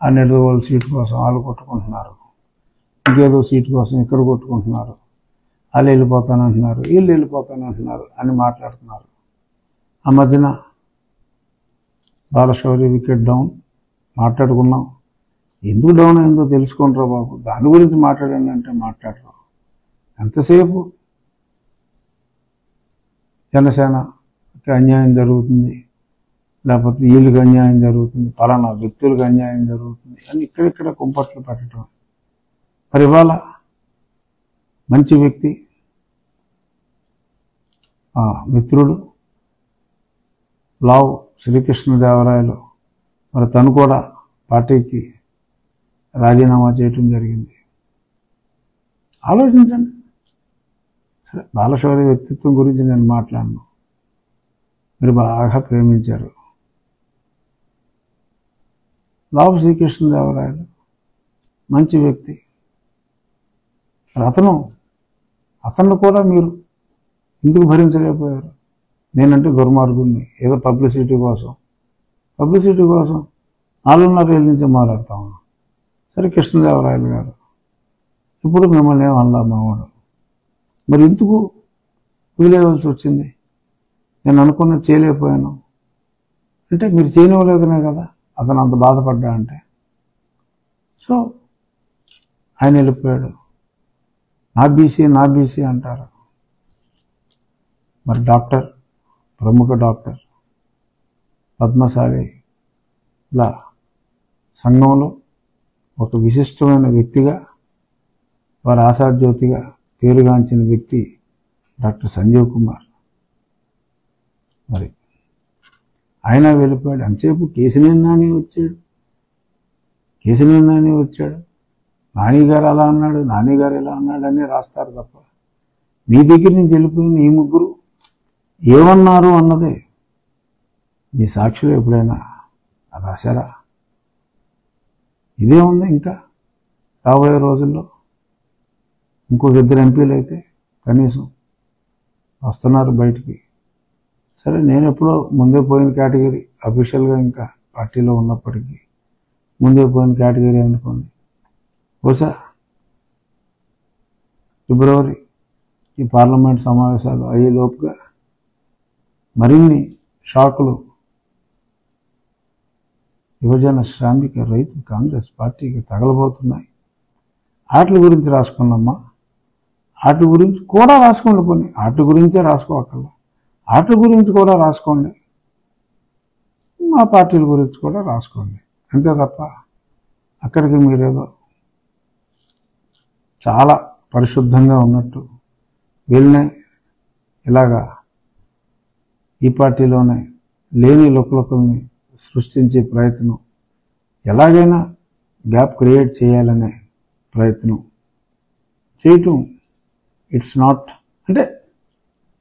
ఆ నిడదవోలు సీటు కోసం వాళ్ళు కొట్టుకుంటున్నారు, ఇంకేదో సీటు కోసం ఇక్కడ కొట్టుకుంటున్నారు, వాళ్ళు వెళ్ళిపోతానంటున్నారు, వీళ్ళు వెళ్ళిపోతానంటున్నారు అని మాట్లాడుతున్నారు. ఆ మధ్యన బాలశౌరి వికెట్ డౌన్ మాట్లాడుకున్నాం. ఎందుకు డౌన్ అయిందో తెలుసుకుంటారా బాబు, దాని గురించి మాట్లాడండి అంటే మాట్లాడరు. ఎంతసేపు జనసేనకి అన్యాయం జరుగుతుంది, లేకపోతే వీళ్ళకి అన్యాయం జరుగుతుంది, పలానా వ్యక్తులకు అన్యాయం జరుగుతుంది అని ఇక్కడిక్కడ కుంపట్లు పెట్టడం. మరి ఇవాళ మంచి వ్యక్తి, మిత్రుడు లావు శ్రీకృష్ణదేవరాయలు, మరి తను కూడా పార్టీకి రాజీనామా చేయటం జరిగింది. ఆలోచించండి. సరే, బాలశౌరి వ్యక్తిత్వం గురించి నేను మాట్లాడను, మీరు బాగా ప్రేమించారు. లావు శ్రీకృష్ణదేవరాయలు మంచి వ్యక్తి, అతను కూడా మీరు ఎందుకు భరించలేకపోయారు? నేనంటే దుర్మార్గుడిని, ఏదో పబ్లిసిటీ కోసం 4.5 ఏళ్ళ నుంచి మాట్లాడుతా ఉన్నాను. సరే, కృష్ణదేవరాయలు గారు ఇప్పుడు మిమ్మల్ని ఏమన్నా మావాడు, మరి ఎందుకు వీలేవలసి వచ్చింది? నేను అనుకున్నది చేయలేకపోయాను అంటే మీరు చేయనివ్వలేదనే కదా అతను అంత బాధపడ్డా అంటే. సో ఆయన వెళ్ళిపోయాడు. నా బీసీ అంటారు. మరి ప్రముఖ డాక్టర్ పద్మశాలిల సంఘంలో ఒక విశిష్టమైన వ్యక్తిగా, వారి ఆశాజ్యోతిగా పేరుగాంచిన వ్యక్తి డాక్టర్ సంజీవ్ కుమార్. మరి ఆయన వెళ్ళిపోయాడు. అంతసేపు కేశినేని నాని వచ్చాడు, నానిగారు అలా అన్నాడు, నానిగారు ఇలా అన్నాడు అని రాస్తారు తప్ప మీ దగ్గర నుంచి వెళ్ళిపోయిన ఈ ముగ్గురు ఏమన్నారు అన్నదే మీ సాక్షులు ఎప్పుడైనా రాశారా? ఇదే ఉంది. ఇంకా రాబోయే రోజుల్లో ఇంకొక 2 ఎంపీలు అయితే కనీసం వస్తున్నారు బయటికి. సరే, నేను ఎప్పుడో ముందే పోయిన కేటగిరీ, అఫీషియల్గా ఇంకా పార్టీలో ఉన్నప్పటికీ ముందే పోయిన కేటగిరీ అనుకోండి. బహుశా ఫిబ్రవరి ఈ పార్లమెంట్ సమావేశాలు అయ్యేలోపుగా మరిన్ని షాకులు యువజన శ్రామిక రైతు కాంగ్రెస్ పార్టీకి తగలబోతున్నాయి. వాటి గురించి రాసుకున్నామ్మా, వాటి గురించి కూడా రాసుకోండి. కొన్ని వాటి గురించే రాసుకోవక్కర్లా, వాటి గురించి కూడా రాసుకోండి, మా పార్టీల గురించి కూడా రాసుకోండి. అంతే తప్ప అక్కడికి మీరేదో చాలా పరిశుద్ధంగా ఉన్నట్టు వీళ్ళనే ఇలాగా ఈ పార్టీలోనే లేని లుకలుకల్ని సృష్టించే ప్రయత్నం, ఎలాగైనా గ్యాప్ క్రియేట్ చేయాలనే ప్రయత్నం చేయటం ఇట్స్ నాట్, అంటే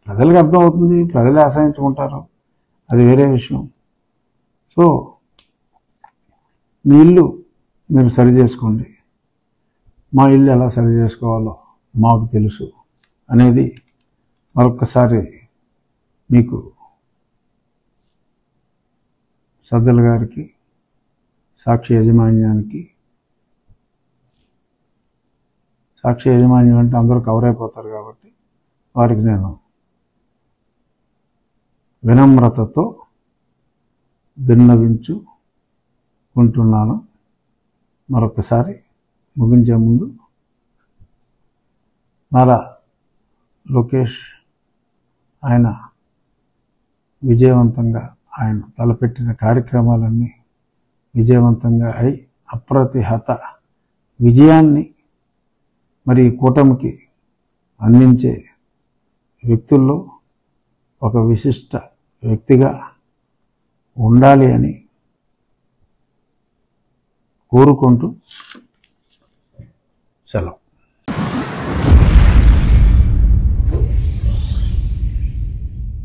ప్రజలకు అర్థమవుతుంది, ప్రజలే అసహించుకుంటారు, అది వేరే విషయం. సో మీ ఇల్లు మీరు సరి చేసుకోండి, మా ఇల్లు ఎలా సరి చేసుకోవాలో మాకు తెలుసు అనేది మరొక్కసారి మీకు సజ్జల గారికి, సాక్షి యాజమాన్యానికి, సాక్షి యాజమాన్యం అంటే అందరూ కవర్ అయిపోతారు కాబట్టి వారికి నేను వినమ్రతతో విన్నవించుకుంటున్నాను. మరొకసారి ముగించే ముందు నారా లోకేష్ ఆయన విజయవంతంగా ఆయన తలపెట్టిన కార్యక్రమాలన్నీ విజయవంతంగా అయి అప్రతిహత విజయాన్ని మరి కూటమికి అందించే వ్యక్తుల్లో ఒక విశిష్ట వ్యక్తిగా ఉండాలి అని కోరుకుంటూ సెలవు.